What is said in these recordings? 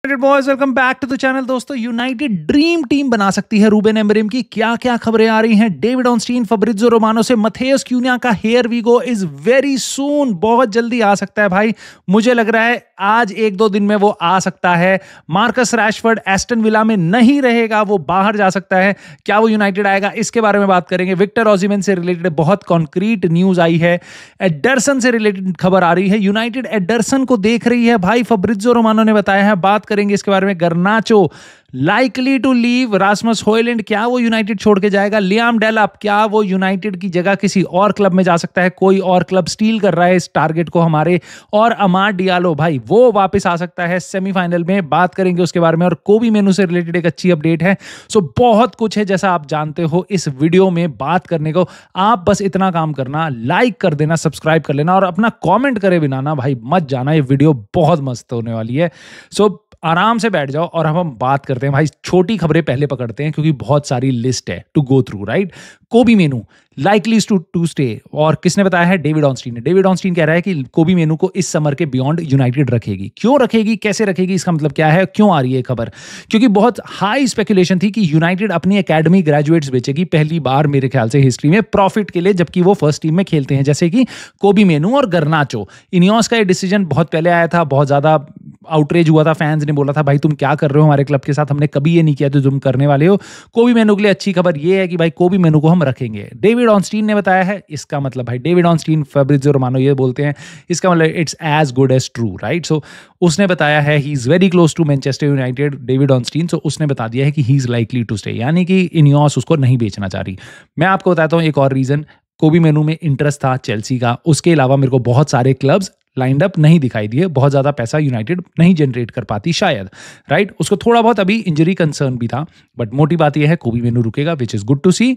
Boys welcome back to the channel. दोस्तों, United dream team बना सकती है रूबेन एमरिम की। क्या क्या खबरें आ रही हैं डेविड ऑर्नस्टीन, फब्रित्ज़ो रोमानो से। मथेउस क्यून्या का here we go is very soon, बहुत जल्दी आ सकता है भाई। मुझे लग रहा है आज एक दो दिन में वो आ सकता है। मार्कस रैशफोर्ड एस्टन विला में नहीं रहेगा, वो बाहर जा सकता है। क्या वो यूनाइटेड आएगा, इसके बारे में बात करेंगे। विक्टर ओसिमेन से रिलेटेड बहुत कॉन्क्रीट न्यूज आई है। एडरसन से रिलेटेड खबर आ रही है, यूनाइटेड एडरसन को देख रही है भाई, फब्रित्ज़ो रोमानो ने बताया है। बात करेंगे इसके बारे में। Garnacho likely to leave, Rasmus Hojlund क्या वो यूनाइटेड छोड़ के जाएगा। लियाम डेलाप क्या वो यूनाइटेड की जगह किसी और क्लब में जा सकता है, कोई और क्लब स्टील कर रहा है इस टारगेट को हमारे। और अमाद डियालो भाई वो वापस आ सकता है सेमीफाइनल में, बात करेंगे उसके बारे में। और कोबी मेनू से रिलेटेड एक अच्छी अपडेट है। सो बहुत कुछ है जैसा आप जानते हो इस वीडियो में बात करने को। आप बस इतना काम करना, लाइक कर देना, सब्सक्राइब कर लेना और अपना कॉमेंट करे बिना ना भाई मत जाना। ये वीडियो बहुत मस्त होने वाली है। सो आराम से बैठ जाओ और हम बात करते हैं भाई। छोटी खबरें पहले पकड़ते हैं क्योंकि बहुत सारी लिस्ट है टू गो थ्रू, राइट। कोबी मेनू लाइकली टू स्टे, और किसने बताया है? डेविड ऑर्नस्टीन ने। डेविड ऑर्नस्टीन कह रहा है कि कोबी मेनू को इस समर के बियॉन्ड यूनाइटेड रखेगी। क्यों रखेगी, कैसे रखेगी, इसका मतलब क्या है, क्यों आ रही है खबर? क्योंकि बहुत हाई स्पेकुलेशन थी कि यूनाइटेड अपनी एकेडमी ग्रेजुएट्स बेचेगी पहली बार मेरे ख्याल से हिस्ट्री में प्रॉफिट के लिए, जबकि वो फर्स्ट टीम में खेलते हैं, जैसे कि कोबी मेनू और गर्नाचो। इनियोस का ये डिसीजन बहुत पहले आया था, बहुत ज्यादा आउटरेज हुआ था, फैंस ने बोला था भाई तुम क्या कर रहे हो हमारे क्लब के साथ, हमने कभी ये नहीं किया तो तुम करने वाले हो। कोबी मेनू के लिए अच्छी खबर ये है कि भाई कोबी मेनू को हम रखेंगे। डेविड ऑर्नस्टीन ने बताया है। इसका मतलब भाई डेविड ऑर्नस्टीन, फैब्रित्ज़ो रोमानो ये बोलते हैं, इसका मतलब it's as good as true, right. So उसने बताया है he is very close to Manchester United, David Ornstein. So उसने बता दिया है कि he is likely to stay, यानी कि इनियोस उसको नहीं बेचना चाह रही। मैं आपको बताता हूँ एक और रीजन। कोबी मेनू में इंटरेस्ट था चेल्सी का, उसके अलावा मेरे को बहुत सारे क्लब्स लाइंड अप नहीं दिखाई दिए। बहुत ज़्यादा पैसा यूनाइटेड नहीं जनरेट कर पाती शायद, राइट। उसको थोड़ा बहुत अभी इंजरी कंसर्न भी था, बट मोटी बात यह है कोबी मेनू रुकेगा, विच इज़ गुड टू सी।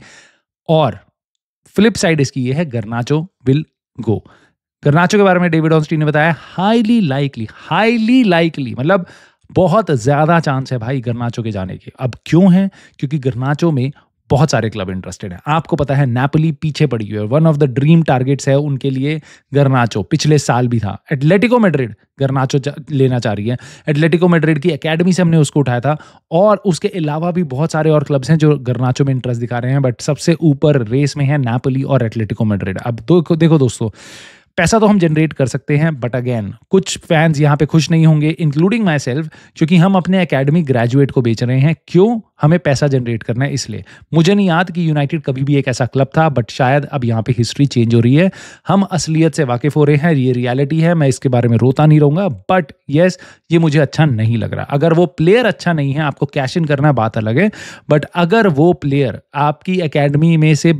और फ्लिप साइड इसकी ये है, गर्नाचो विल गो। गर्नाचो के बारे में डेविड ऑर्नस्टीन ने बताया हाईली लाइकली मतलब बहुत ज़्यादा चांस है भाई गर्नाचो के जाने के। अब क्यों है? क्योंकि गर्नाचो में बहुत सारे क्लब इंटरेस्टेड हैं। आपको पता है नेपोली पीछे पड़ी हुई है, one of the dream targets है उनके लिए गर्नाचो। पिछले साल भी था। एटलेटिको मैड्रिड गर्नाचो लेना चाह रही है। एटलेटिको मैड्रिड की एकेडमी से हमने उसको उठाया था, और उसके अलावा भी बहुत सारे और क्लब्स हैं जो गर्नाचो में इंटरेस्ट दिखा रहे हैं, बट सबसे ऊपर रेस में है नेपोली और एटलेटिको मैड्रिड। अब देखो दोस्तों, पैसा तो हम जनरेट कर सकते हैं, बट अगेन कुछ फैंस यहाँ पे खुश नहीं होंगे, इंक्लूडिंग माई सेल्फ, क्योंकि हम अपने एकेडमी ग्रेजुएट को बेच रहे हैं। क्यों? हमें पैसा जनरेट करना है इसलिए। मुझे नहीं याद कि यूनाइटेड कभी भी एक ऐसा क्लब था, बट शायद अब यहाँ पे हिस्ट्री चेंज हो रही है। हम असलियत से वाकिफ हो रहे हैं, ये रियलिटी है। मैं इसके बारे में रोता नहीं रहूँगा, बट येस ये मुझे अच्छा नहीं लग रहा। अगर वो प्लेयर अच्छा नहीं है, आपको कैश इन करना बात अलग है, बट अगर वो प्लेयर आपकी एकेडमी में से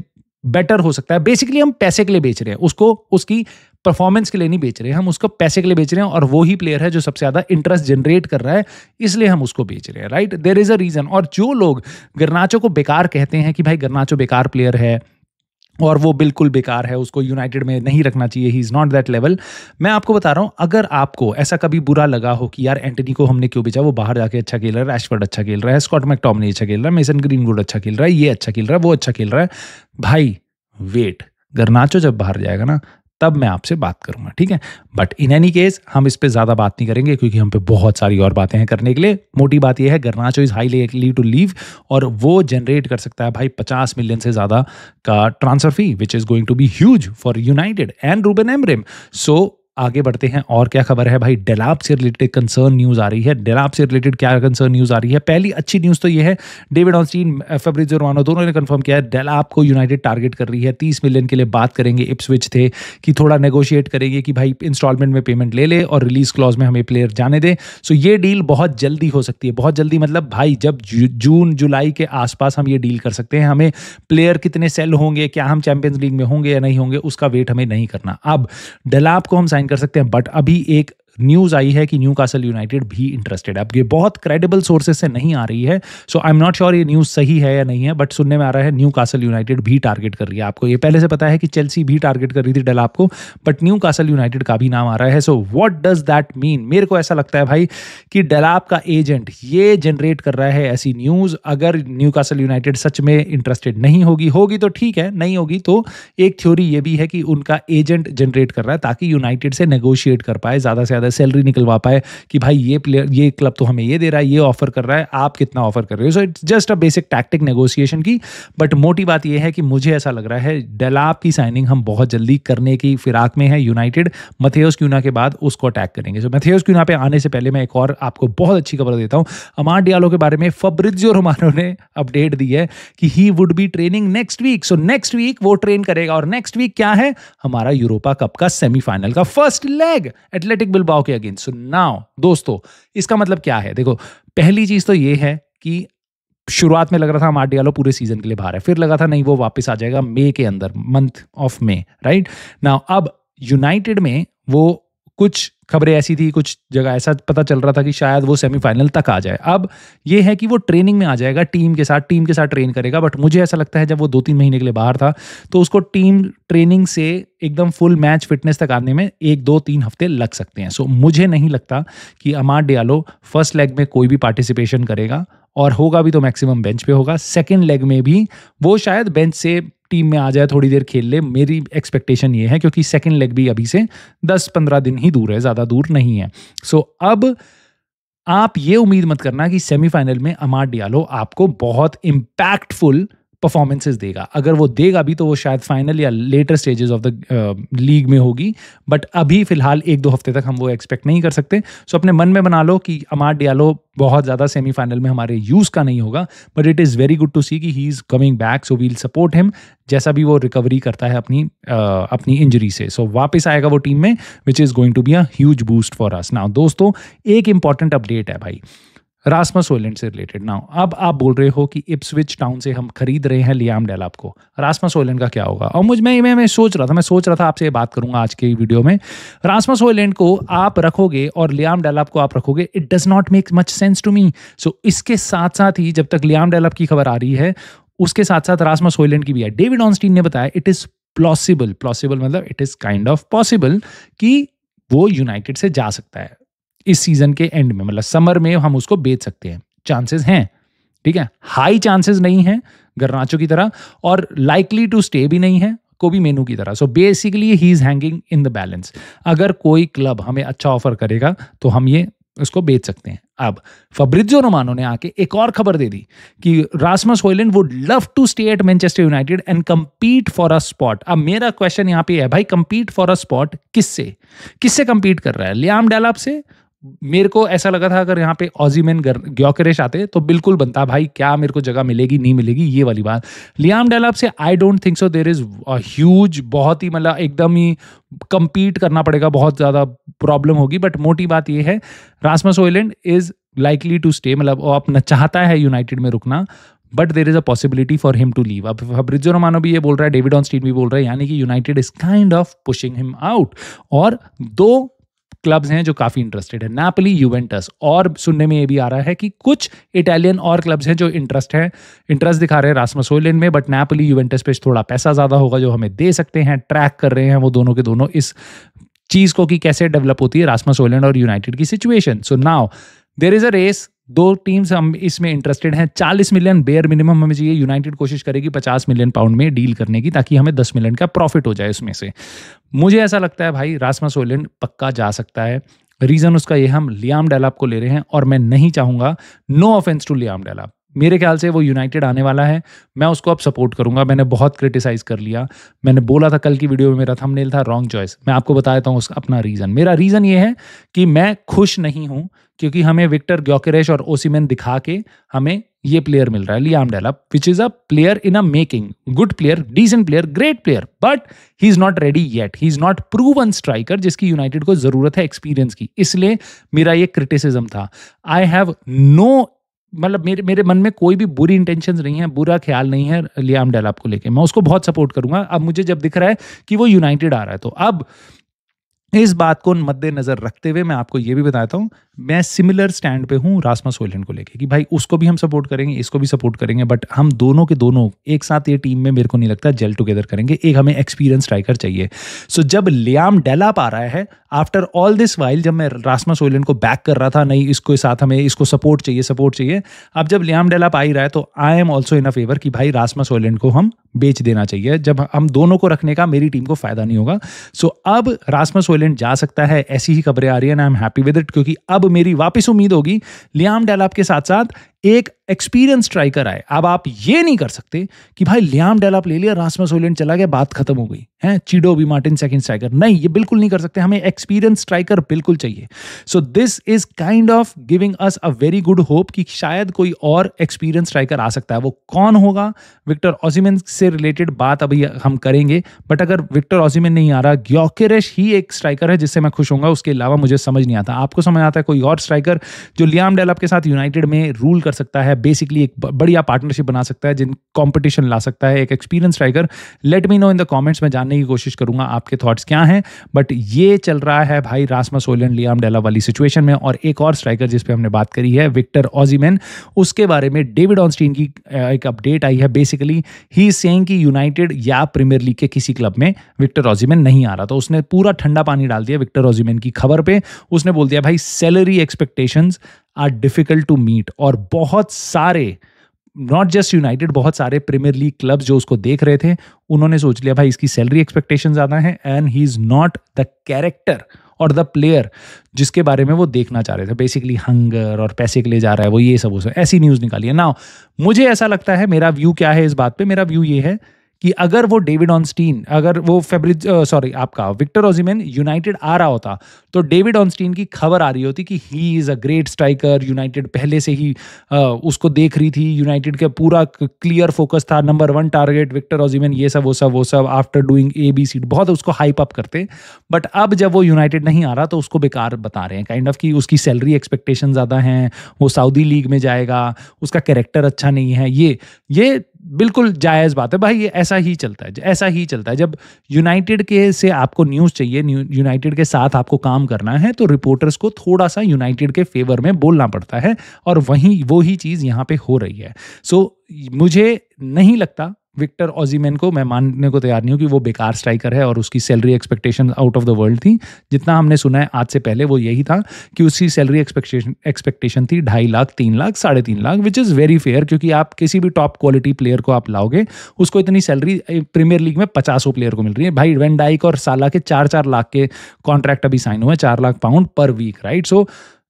बेटर हो सकता है, बेसिकली हम पैसे के लिए बेच रहे हैं उसको, उसकी परफॉर्मेंस के लिए नहीं बेच रहे हैं, हम उसको पैसे के लिए बेच रहे हैं, और वो ही प्लेयर है जो सबसे ज्यादा इंटरेस्ट जनरेट कर रहा है, इसलिए हम उसको बेच रहे हैं, right. There is a reason. और जो लोग गर्नाचो को बेकार कहते हैं कि भाई गर्नाचो बेकार प्लेयर है और वो बिल्कुल बेकार है, उसको यूनाइटेड में नहीं रखना चाहिए, ही इज नॉट दैट लेवल, मैं आपको बता रहा हूँ, अगर आपको ऐसा कभी बुरा लगा हो कि यार एंटनी को हमने क्यों बेचा, वो बाहर जाके अच्छा खेल रहा है, रैशफोर्ड अच्छा खेल रहा है, स्कॉट मैकटोमिनी अच्छा खेल रहा है, मेसन ग्रीनवुड अच्छा खेल रहा है, ये अच्छा खेल रहा है, वो अच्छा खेल रहा है, भाई वेट, गर्नाचो जब बाहर जाएगा ना तब मैं आपसे बात करूंगा, ठीक है। बट इन एनी केस हम इस पे ज्यादा बात नहीं करेंगे क्योंकि हम पे बहुत सारी और बातें हैं करने के लिए। मोटी बात यह है Garnacho is highly likely to leave, और वो जनरेट कर सकता है भाई 50 मिलियन से ज्यादा का transfer fee, which is going to be huge for United and Ruben Amorim. So आगे बढ़ते हैं, और क्या खबर है भाई। डेलाप से रिलेटेड कंसर्न न्यूज आ रही है। डेलाप से रिलेटेड क्या कंसर्न न्यूज आ रही है? पहली अच्छी न्यूज तो ये है, डेविड ऑर्नस्टीन, फैब्रित्ज़ो रोमानो दोनों ने कंफर्म किया है डेलाप को यूनाइटेड टारगेट कर रही है। 30 मिलियन के लिए बात करेंगे। इप्सविच थे कि थोड़ा नेगोशिएट करेंगे कि भाई इंस्टॉलमेंट में पेमेंट ले ले और रिलीज क्लॉज में हमें प्लेयर जाने दे। सो ये डील बहुत जल्दी हो सकती है, बहुत जल्दी मतलब भाई जब जून जुलाई के आसपास हम ये डील कर सकते हैं। हमें प्लेयर कितने सेल होंगे, क्या हम चैंपियंस लीग में होंगे या नहीं होंगे, उसका वेट हमें नहीं करना। अब डेलाप को हम साइन कर सकते हैं, बट अभी एक न्यूज आई है कि न्यूकासल यूनाइटेड भी इंटरेस्टेड है। अब ये बहुत क्रेडिबल सोर्सेज से नहीं आ रही है, सो आई एम नॉट श्योर ये न्यूज सही है या नहीं है, बट सुनने में आ रहा है न्यूकासल यूनाइटेड भी टारगेट कर रही है। आपको ये पहले से पता है कि चेल्सी भी टारगेट कर रही थी डेलाप को, बट न्यूकासल यूनाइटेड का भी नाम आ रहा है। So what does that mean? मेरे को ऐसा लगता है भाई कि डेलाप का एजेंट ये जनरेट कर रहा है ऐसी न्यूज। अगर न्यूकासल यूनाइटेड सच में इंटरेस्टेड नहीं होगी तो ठीक है, नहीं होगी तो एक थ्योरी ये भी है कि उनका एजेंट जनरेट कर रहा है ताकि यूनाइटेड से नेगोशिएट कर पाए, ज्यादा से ज्यादा सैलरी निकलवा पाए कि भाई ये प्लेयर, ये क्लब तो हमें ये दे रहा है, ये ऑफर कर रहा है, आप कितना ऑफर कर रहे हो। So it's just a basic tactic negotiation की। बट मोटी बात ये है कि मुझे ऐसा लग रहा है डेलाप की साइनिंग हम बहुत जल्दी करने की फिराक में है। यूनाइटेड मैथेउस क्यूना के बाद उसको अटैक करेंगे। सो मैथेउस क्यूना पे आने से पहले मैं एक और आपको बहुत अच्छी खबर देता हूं। अमाड डियालो के बारे में फब्रिजियो रोमानो ने अपडेट दी है कि he would be training next week. So next week वो ट्रेन करेगा, और नेक्स्ट वीक क्या है, हमारा यूरोपा कप का सेमीफाइनल का फर्स्ट लेग एथलेटिक बिलबाओ के अगेंस्ट। सो नाउ दोस्तों, इसका मतलब क्या है? देखो, पहली चीज तो ये है कि शुरुआत में लग रहा था अमाड डियालो पूरे सीजन के लिए बाहर है, फिर लगा था नहीं वो वापस आ जाएगा मई के अंदर, month of May, right now. अब यूनाइटेड में वो कुछ खबरें ऐसी थी, कुछ जगह ऐसा पता चल रहा था कि शायद वो सेमीफाइनल तक आ जाए। अब ये है कि वो ट्रेनिंग में आ जाएगा, टीम के साथ ट्रेन करेगा। बट मुझे ऐसा लगता है जब वो 2-3 महीने के लिए बाहर था तो उसको टीम ट्रेनिंग से एकदम फुल मैच फिटनेस तक आने में 1-2-3 हफ्ते लग सकते हैं। सो मुझे नहीं लगता कि अमाड डियालो फर्स्ट लेग में कोई भी पार्टिसिपेशन करेगा, और होगा भी तो मैक्सिमम बेंच पे होगा। सेकेंड लेग में भी वो शायद बेंच से टीम में आ जाए, थोड़ी देर खेल ले, मेरी एक्सपेक्टेशन ये है, क्योंकि सेकंड लेग भी अभी से 10-15 दिन ही दूर है, ज़्यादा दूर नहीं है। सो अब आप ये उम्मीद मत करना कि सेमीफाइनल में अमाड डियालो आपको बहुत इम्पैक्टफुल परफॉर्मेंसेस देगा। अगर वो देगा भी तो वो शायद फाइनल या later stages of the league में होगी। बट अभी फिलहाल 1-2 हफ्ते तक हम वो एक्सपेक्ट नहीं कर सकते। सो अपने मन में बना लो कि अमाड डियालो बहुत ज़्यादा सेमीफाइनल में हमारे यूज़ का नहीं होगा। But it is very good to see कि he is coming back, so we'll support him जैसा भी वो रिकवरी करता है अपनी इंजरी से। सो वापस आएगा वो टीम में, which is going to be a huge boost for us. Now दोस्तों, एक इंपॉर्टेंट अपडेट है भाई रास्मस हॉयलैंड से रिलेटेड। नाउ अब आप बोल रहे हो कि इप्सविच टाउन से हम खरीद रहे हैं लियाम डेलाप को, रास्मस हॉयलैंड का क्या होगा? और मैं सोच रहा था आपसे ये बात करूंगा आज के वीडियो में। रास्मस हॉयलैंड को आप रखोगे और लियाम डेलाप को आप रखोगे, it does not make much sense to me. So इसके साथ साथ ही जब तक लियाम डेलाप की खबर आ रही है, उसके साथ साथ रास्मस हॉयलैंड की भी है। डेविड ऑर्नस्टीन ने बताया इट इज प्लॉसिबल मतलब it is kind of possible कि वो यूनाइटेड से जा सकता है इस सीजन के एंड में, मतलब समर में हम उसको बेच सकते हैं। चांसेस हैं, ठीक है, हाई चांसेस नहीं है गर्नाचो की तरह, और लाइकली टू स्टे भी नहीं है कोबी मेनू की तरह। So basically he is hanging in the balance. अगर कोई क्लब हमें अच्छा ऑफर करेगा तो हम ये उसको बेच सकते हैं। अब फब्रिजियो रोमानो ने आके एक और खबर दे दी कि Rasmus Hojlund would love to stay at Manchester United and compete for a spot. अब मेरा क्वेश्चन यहाँ पे है भाई, compete फॉर अ स्पॉट किससे compete कर रहा है? लियाम डेलाप से? मेरे को ऐसा लगा था अगर यहाँ पे ऑजीमैन ग्योकेरेश आते तो बिल्कुल बनता भाई, क्या मेरे को जगह मिलेगी नहीं मिलेगी ये वाली बात। लियाम डेलाप से I don't think so there is a huge, बहुत ही मतलब एकदम ही compete करना पड़ेगा, बहुत ज़्यादा प्रॉब्लम होगी। बट मोटी बात ये है, Rasmus Hojlund is likely to stay, मतलब वो अपना चाहता है यूनाइटेड में रुकना, but there is a possibility for him to leave. अब फब्रिजियो रोमानो भी ये बोल रहा है, डेविड ऑर्नस्टीन भी बोल रहा है, यानी कि United is kind of pushing him out. और 2 क्लब्स हैं जो काफी इंटरेस्टेड है, नापोली, यूवेंटस, और सुनने में ये भी आ रहा है कि कुछ इटालियन और क्लब्स हैं जो इंटरेस्ट दिखा रहे हैं रास्मस हॉयलैंड में। बट नापोली, यूवेंटस पे थोड़ा पैसा ज्यादा होगा जो हमें दे सकते हैं। ट्रैक कर रहे हैं वो दोनों के दोनों इस चीज को कि कैसे डेवलप होती है रास्मस हॉयलैंड और यूनाइटेड की situation. So now there is a race, 2 teams हम इसमें इंटरेस्टेड हैं। 40 मिलियन बेयर मिनिमम हमें चाहिए। यूनाइटेड कोशिश करेगी 50 मिलियन पाउंड में डील करने की, ताकि हमें 10 मिलियन का प्रॉफिट हो जाए उसमें से। मुझे ऐसा लगता है भाई रास्मस हॉयलैंड पक्का जा सकता है। रीजन उसका ये, हम लियाम डेलाप को ले रहे हैं और मैं नहीं चाहूंगा, no offence to Liam Delap, मेरे ख्याल से वो यूनाइटेड आने वाला है, मैं उसको अब सपोर्ट करूंगा। मैंने बहुत क्रिटिसाइज कर लिया, मैंने बोला था कल की वीडियो में मेरा थंबनेल था रॉन्ग चॉइस। मैं आपको बता देता हूँ उसका अपना रीज़न। मेरा रीज़न ये है कि मैं खुश नहीं हूँ क्योंकि हमें विक्टर ग्योकेरेश और ओसिमेन दिखा के हमें ये प्लेयर मिल रहा है Liam Delap, which is a player in a making, good player, decent player, great player, but he is not ready yet, he is not proven striker जिसकी यूनाइटेड को जरूरत है एक्सपीरियंस की। इसलिए मेरा ये क्रिटिसिज्म था। आई हैव नो, मतलब मेरे मन में कोई भी बुरी इंटेंशंस नहीं है, बुरा ख्याल नहीं है लियाम डेलाप को लेके, मैं उसको बहुत सपोर्ट करूंगा। अब मुझे जब दिख रहा है कि वो यूनाइटेड आ रहा है, तो अब इस बात को मद्देनजर रखते हुए मैं आपको ये भी बताता हूँ, मैं सिमिलर स्टैंड पे हूँ रास्मस हॉयलैंड को लेके कि भाई उसको भी हम सपोर्ट करेंगे, इसको भी सपोर्ट करेंगे, बट हम दोनों के दोनों एक साथ ये टीम में मेरे को नहीं लगता जेल टुगेदर करेंगे। एक हमें एक्सपीरियंस स्ट्राइकर चाहिए। सो जब लियाम डेलाप आ रहा है आफ्टर ऑल दिस वाइल, जब मैं रास्मस हॉयलैंड को बैक कर रहा था, नहीं इसको साथ हमें इसको सपोर्ट चाहिए, अब जब लियाम डेलाप आ ही रहा है तो I am also in a favour कि भाई रास्मस हॉयलैंड को हम बेच देना चाहिए। जब हम दोनों को रखने का मेरी टीम को फायदा नहीं होगा। सो अब रास्मस हॉयलैंड जा सकता है, ऐसी ही खबरें आ रही है ना। I am happy with it, क्योंकि अब मेरी वापस उम्मीद होगी लियाम डेलाप के साथ साथ एक एक्सपीरियंस स्ट्राइकर आए। अब आप ये नहीं कर सकते कि भाई लियाम डेलाप ले लिया, रासमस हॉयलैंड चला गया, बात खत्म हो गई है, Chido Obi Martin second striker. नहीं, ये बिल्कुल नहीं कर सकते, हमें एक्सपीरियंस स्ट्राइकर बिल्कुल चाहिए। So this is kind of giving us a very good hope कि शायद कोई और एक्सपीरियंस स्ट्राइकर आ सकता है। वो कौन होगा? विक्टर ओसिमेन से रिलेटेड बात अभी हम करेंगे, बट अगर विक्टर ओसिमेन नहीं आ रहा, ग्योकेरेश ही एक स्ट्राइकर है जिससे मैं खुश होऊंगा। उसके अलावा मुझे समझ नहीं आता। आपको समझ आता है कोई और स्ट्राइकर जो लियाम डेलाप के साथ यूनाइटेड में रूल कर सकता है, बेसिकली एक बढ़िया पार्टनरशिप बना सकता है, जिन कंपटीशन ला सकता है, एक experience striker? Let me know in the comments, में जानने की कोशिश करूंगा आपके थॉट्स क्या हैं। बट ये चल रहा है भाई रासमस हॉयलैंड लियाम डेलाप वाली सिचुएशन में। और एक और स्ट्राइकर जिस पे हमने बात करी है, विक्टर ओसिमेन, उसके बारे में डेविड ऑर्नस्टीन की एक अपडेट आई है। बेसिकली ही इज सेइंग कि यूनाइटेड या प्रीमियर लीग के किसी क्लब में विक्टर ओसिमेन नहीं आ रहा। तो उसने पूरा ठंडा पानी डाल दिया विक्टर ओसिमेन की खबर पे। उसने बोल दिया भाई salary expectations are difficult to meet, और बहुत सारे, नॉट जस्ट यूनाइटेड, बहुत सारे प्रीमियर लीग क्लब्स जो उसको देख रहे थे, उन्होंने सोच लिया भाई इसकी सैलरी एक्सपेक्टेशन ज्यादा है, and he is not the character और द प्लेयर जिसके बारे में वो देखना चाह रहे थे। बेसिकली हंगर और पैसे के लिए जा रहा है वो, ये सब उसे ऐसी न्यूज़ निकाली है ना। मुझे ऐसा लगता है, मेरा व्यू क्या है इस बात पे, मेरा व्यू ये है कि अगर वो डेविड ऑर्नस्टीन, अगर वो आपका विक्टर ओसिमेन यूनाइटेड आ रहा होता, तो डेविड ऑर्नस्टीन की खबर आ रही होती कि he is a great striker, United पहले से ही उसको देख रही थी, यूनाइटेड का पूरा क्लियर फोकस था, नंबर 1 टारगेट विक्टर ओसिमेन, ये सब वो सब आफ्टर डूइंग ABC, बहुत उसको हाइप अप करते। बट अब जब वो यूनाइटेड नहीं आ रहा तो उसको बेकार बता रहे हैं काइंड ऑफ, कि उसकी सैलरी एक्सपेक्टेशन ज़्यादा हैं, वो सऊदी लीग में जाएगा, उसका कैरेक्टर अच्छा नहीं है। ये बिल्कुल जायज़ बात है भाई, ये ऐसा ही चलता है। जब यूनाइटेड के से आपको न्यूज़ चाहिए, यूनाइटेड के साथ आपको काम करना है, तो रिपोर्टर्स को थोड़ा सा यूनाइटेड के फेवर में बोलना पड़ता है, और वो ही चीज़ यहाँ पे हो रही है। सो मुझे नहीं लगता, विक्टर ओसिमेन को मैं मानने को तैयार नहीं हूँ कि वो बेकार स्ट्राइकर है और उसकी salary expectation out of the world थी। जितना हमने सुना है आज से पहले वो यही था कि उसकी सैलरी एक्सपेक्टेशन थी 2.5 lakh, 3 lakh, 3.5 lakh, which is very fair, क्योंकि आप किसी भी टॉप क्वालिटी प्लेयर को आप लाओगे, उसको इतनी सैलरी प्रीमियर लीग में 50 प्लेयर को मिल रही है भाई। वैन डाइक और साला के 4-4 लाख के कॉन्ट्रैक्ट अभी साइन हुए, 4 lakh pound per week, right? So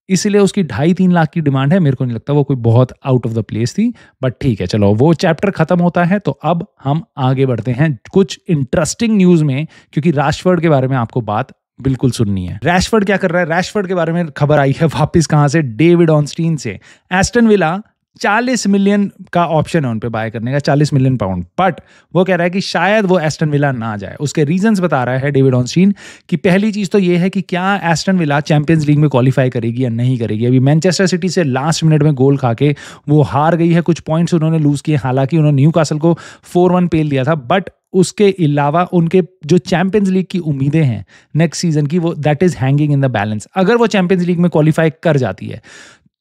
इसलिए उसकी 2.5-3 लाख की डिमांड है। मेरे को नहीं लगता वो कोई बहुत आउट ऑफ द प्लेस थी, बट ठीक है, चलो वो चैप्टर खत्म होता है। तो अब हम आगे बढ़ते हैं कुछ इंटरेस्टिंग न्यूज़ में, क्योंकि राशफोर्ड के बारे में आपको बात बिल्कुल सुननी है। रैशफोर्ड क्या कर रहा है? रैशफोर्ड के बारे में खबर आई है वापस, कहां से? डेविड ऑर्नस्टीन से। एस्टन विला 40 मिलियन का ऑप्शन है उन पे बाय करने का, 40 मिलियन पाउंड, बट वो कह रहा है कि शायद वो एस्टन विला ना जाए। उसके रीजंस बता रहा है डेविड ऑर्नस्टीन कि पहली चीज तो ये है कि क्या एस्टन विला चैंपियंस लीग में क्वालिफाई करेगी या नहीं करेगी। अभी मैनचेस्टर सिटी से लास्ट मिनट में गोल खा के वो हार गई है, कुछ पॉइंट्स उन्होंने लूज किए, हालांकि उन्होंने न्यूकासल को 4-1 पेल दिया था, बट उसके अलावा उनके जो चैंपियंस लीग की उम्मीदें हैं नेक्स्ट सीजन की, वो that is hanging in the balance. अगर वो चैंपियंस लीग में क्वालिफाई कर जाती है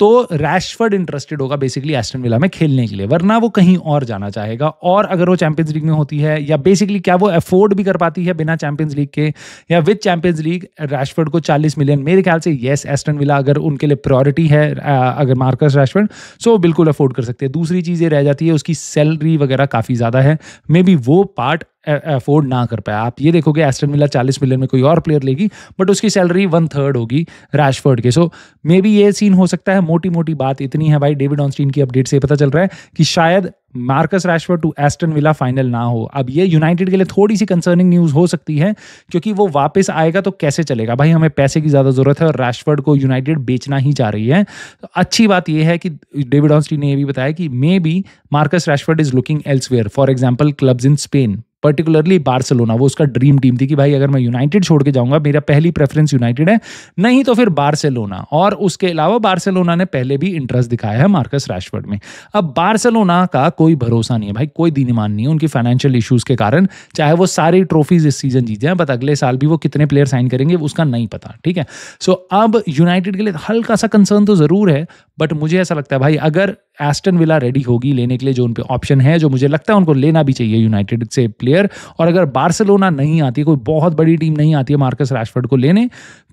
तो रैशफोर्ड इंटरेस्टेड होगा बेसिकली एस्टन विला में खेलने के लिए, वरना वो कहीं और जाना चाहेगा। और अगर वो चैंपियंस लीग में होती है, या बेसिकली क्या वो अफोर्ड भी कर पाती है बिना चैंपियंस लीग के, या विद चैंपियंस लीग रैशफोर्ड को 40 मिलियन, मेरे ख्याल से येस, एस्टन विला अगर उनके लिए प्रायोरिटी है, अगर मार्कस रैशफोर्ड, सो बिल्कुल अफोर्ड कर सकते हैं। दूसरी चीज़ ये रह जाती है उसकी सैलरी वगैरह काफ़ी ज़्यादा है, मे बी वो पार्ट अफोर्ड ना कर पाए। आप ये देखोगे एस्टन विला 40 मिलियन में कोई और प्लेयर लेगी, बट उसकी सैलरी 1/3 होगी रैशफोर्ड के। सो मे बी ये सीन हो सकता है। मोटी मोटी बात इतनी है भाई, डेविड ऑर्नस्टीन की अपडेट से पता चल रहा है कि शायद Marcus Rashford to Aston Villa final ना हो। अब ये यूनाइटेड के लिए थोड़ी सी कंसर्निंग न्यूज़ हो सकती है, क्योंकि वो वापस आएगा तो कैसे चलेगा भाई, हमें पैसे की ज़्यादा ज़रूरत है और रैशफोर्ड को यूनाइटेड बेचना ही चाह रही है। तो अच्छी बात यह है कि डेविड ऑर्नस्टीन ने यह भी बताया कि may be Marcus Rashford is looking elsewhere, for example clubs in Spain, particularly Barcelona. वो उसका ड्रीम टीम थी कि भाई अगर मैं यूनाइटेड छोड़ के जाऊंगा, मेरा पहली प्रेफरेंस यूनाइटेड है, नहीं तो फिर बार्सिलोना। और उसके अलावा बार्सिलोना ने पहले भी इंटरेस्ट दिखाया है मार्कस रैशफोर्ड में। अब बार्सिलोना का कोई भरोसा नहीं है भाई, कोई दीन ईमान नहीं है उनकी फाइनेंशियल इश्यूज के कारण, चाहे वो सारी ट्रॉफीज इस सीजन जीते हैं, बट अगले साल भी वो कितने प्लेयर साइन करेंगे उसका नहीं पता, ठीक है। सो अब यूनाइटेड के लिए हल्का सा कंसर्न तो जरूर है, बट मुझे ऐसा लगता है भाई अगर एस्टन विला रेडी होगी लेने के लिए, जो उन पे ऑप्शन है, जो मुझे लगता है उनको लेना भी चाहिए यूनाइटेड से प्लेयर, और अगर बार्सिलोना नहीं आती, कोई बहुत बड़ी टीम नहीं आती है मार्कस रैशफोर्ड को लेने,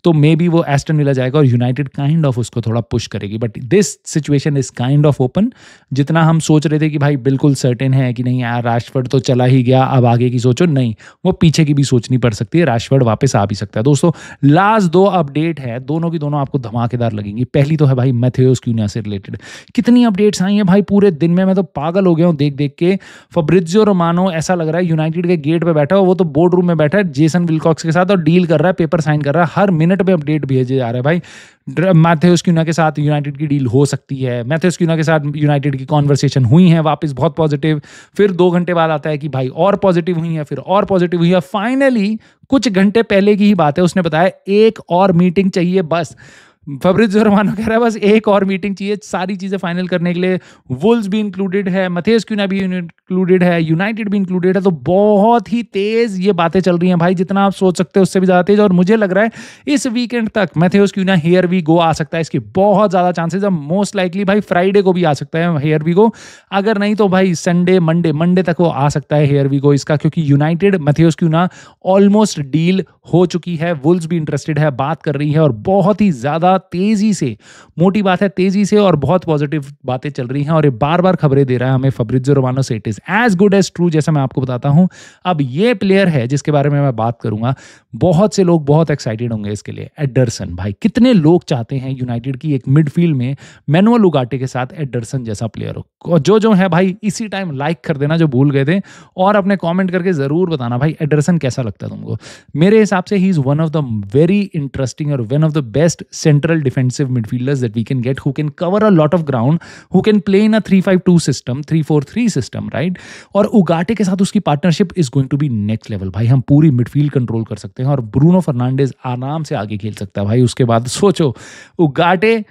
तो मे बी वो एस्टन विला जाएगा और यूनाइटेड काइंड ऑफ उसको थोड़ा पुश करेगी। But this situation is kind of open. जितना हम सोच रहे थे कि भाई बिल्कुल सर्टेन है कि नहीं यार रैशफोर्ड तो चला ही गया, अब आगे की सोचो, नहीं, वो पीछे की भी सोचनी पड़ सकती है, रैशफोर्ड वापस आ भी सकता है। दोस्तों लास्ट 2 अपडेट है, दोनों की दोनों आपको धमाकेदार लगेंगी। पहली तो है भाई मैथेउस क्यूनिया से रिलेटेड। कितनी अपडेट्स आई हैं भाई पूरे दिन में, मैं तो पागल हो गया हूँ देख देख के। फब्रिजियो रोमानो ऐसा लग रहा है यूनाइटेड के गेट पे बैठा हो, वो तो बोर्ड रूम में बैठा है जेसन विलकॉक्स के साथ और डील कर रहा है, पेपर साइन कर रहा है। हर मिनट में अपडेट भेजे जा रहा है भाई। मैथेउस क्यूनिया के साथ यूनाइटेड की डील हो सकती है, मैथेउस क्यूनिया के साथ यूनाइटेड की कॉन्वर्सेशन हुई है वापस, बहुत पॉजिटिव। फिर 2 घंटे बाद आता है कि भाई और पॉजिटिव हुई है, फिर और पॉजिटिव हुई है। फाइनली कुछ घंटे पहले की ही बात है, उसने बताया एक और मीटिंग चाहिए बस। फब्रिजियो रोमानो कह रहा है बस एक और मीटिंग चाहिए सारी चीजें फाइनल करने के लिए। वुल्व्स भी इंक्लूडेड है, मैथेउस क्यूनिया भी इंक्लूडेड है, यूनाइटेड भी इंक्लूडेड है। तो बहुत ही तेज ये बातें चल रही हैं भाई, जितना आप सोच सकते हो उससे भी ज्यादा तेज। और मुझे लग रहा है इस वीकेंड तक मैथेउस क्यूनिया हियर वी गो आ सकता है, इसकी बहुत ज्यादा चांसेस है। मोस्ट लाइकली भाई फ्राइडे को भी आ सकता है हियर वी गो, अगर नहीं तो भाई संडे मंडे तक वो आ सकता है हियर वी गो इसका, क्योंकि यूनाइटेड मैथेउस क्यूनिया ऑलमोस्ट डील हो चुकी है। वुल्व्स भी इंटरेस्टेड है, बात कर रही है और बहुत ही ज्यादा तेजी से, मोटी बात है तेजी से, और बहुत पॉजिटिव बातें चल रही हैं। और ये बार बार खबरें दे रहा है हमें फब्रिजियो रोमानो से, it is as good as true, जैसा मैं आपको बताता हूं। अब ये प्लेयर है जिसके बारे में मैं बात करूंगा, बहुत से लोग बहुत एक्साइटेड होंगे इसके लिए। एडरसन भाई, कितने लोग चाहते हैं यूनाइटेड की एक मिडफील्ड में मैनुअल उगाटे के साथ एडरसन जैसा प्लेयर हो। जो है भाई इसी टाइम लाइक कर देना जो भूल गए थे, और अपने कमेंट करके जरूर बताना भाई एडरसन कैसा लगता है तुमको। मेरे हिसाब से he is one of the very interesting और one of the best central defensive midfielders that we can get, who can cover a lot of ground, who can play in a 3-5-2 system, 3-4-3 system, right. और Ugarte के साथ उसकी partnership is going to be next level भाई। हम पूरी midfield control कर सकते हैं और ब्रूनो फर्नांडिस आराम से आगे खेल सकता है भाई। उसके बाद सोचो उगाटे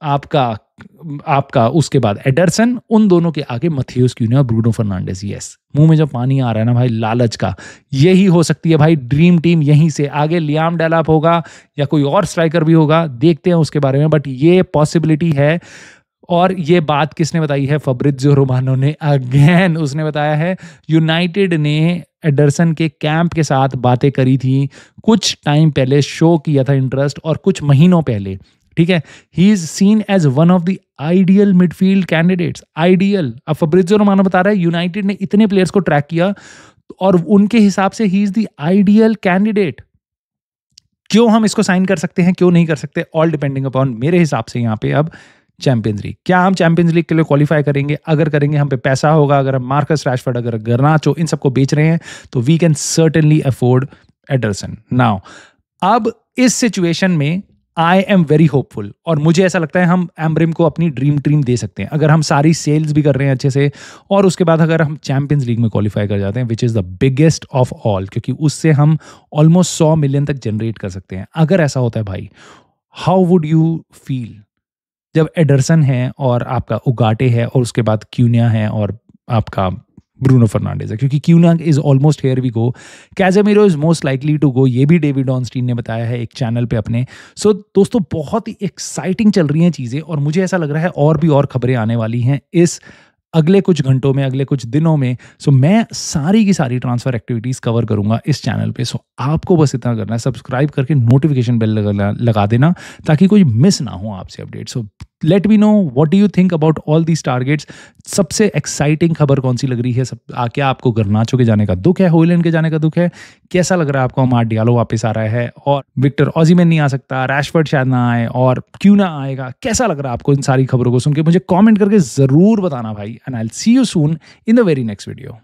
आपका उसके बाद एडरसन, उन दोनों के आगे मैथेउस क्यूनिया, ब्रूनो फर्नांडिस। यस, मुंह में जो पानी आ रहा है ना भाई लालच का, यही हो सकती है भाई ड्रीम टीम। यहीं से आगे लियाम डेलाप होगा या कोई और स्ट्राइकर भी होगा, देखते हैं उसके बारे में, बट ये पॉसिबिलिटी है। और ये बात किसने बताई है? फब्रिजियो रोमानो ने अगेन, उसने बताया है यूनाइटेड ने एडरसन के कैंप के साथ बातें करी थी कुछ टाइम पहले, शो किया था इंटरेस्ट, और कुछ महीनों पहले, ठीक है। He is seen as one of the ideal midfield candidates, ideal. अब फब्रिजियो रोमानो बता रहा है यूनाइटेड ने इतने प्लेयर्स को ट्रैक किया और उनके हिसाब से he is the ideal candidate. क्यों हम इसको साइन कर सकते हैं, क्यों नहीं कर सकते, ऑल डिपेंडिंग अपॉन, मेरे हिसाब से यहाँ पे अब चैंपियंस लीग। क्या हम चैंपियंस लीग के लिए क्वालिफाई करेंगे? अगर करेंगे, हम पे पैसा होगा, अगर हम मार्कस रैशफोर्ड, अगर गर्नाचो, इन सबको बेच रहे हैं, तो we can certainly afford Ederson. Now अब इस सिचुएशन में आई एम वेरी होपफुल, और मुझे ऐसा लगता है हम एमब्रिम को अपनी ड्रीम टीम दे सकते हैं अगर हम सारी सेल्स भी कर रहे हैं अच्छे से, और उसके बाद अगर हम चैंपियंस लीग में क्वालिफाई कर जाते हैं, which is the biggest of all, क्योंकि उससे हम ऑलमोस्ट 100 मिलियन तक जनरेट कर सकते हैं। अगर ऐसा होता है भाई, हाउ वुड यू फील जब एडरसन है और आपका उगाटे है और उसके बाद क्यूनिया है और आपका ब्रूनो फर्नांडिस है, क्योंकि Cunha is almost here we go, Casemiro is most likely to go, ये भी डेविड ऑर्नस्टीन ने बताया है एक चैनल पे अपने। सो दोस्तों बहुत ही एक्साइटिंग चल रही हैं चीज़ें, और मुझे ऐसा लग रहा है और भी और खबरें आने वाली हैं इस अगले कुछ घंटों में, अगले कुछ दिनों में। सो मैं सारी की सारी ट्रांसफर एक्टिविटीज कवर करूंगा इस चैनल पे। सो आपको बस इतना करना है, सब्सक्राइब करके नोटिफिकेशन बेल लगा देना ताकि कोई मिस ना हो आपसे update. So let me know what do you think about all these targets. सबसे एक्साइटिंग खबर कौन सी लग रही है? क्या आपको गर्नाचो के जाने का दुख है, होयलैंड के जाने का दुख है? कैसा लग रहा है आपको अमाड डियालो वापस आ रहा है और विक्टर ओसिमेन नहीं आ सकता, रैशफोर्ड शायद ना आए और क्यों ना आएगा? कैसा लग रहा है आपको इन सारी खबरों को सुन के? मुझे कमेंट करके जरूर बताना भाई, and I will see you soon in the very next video.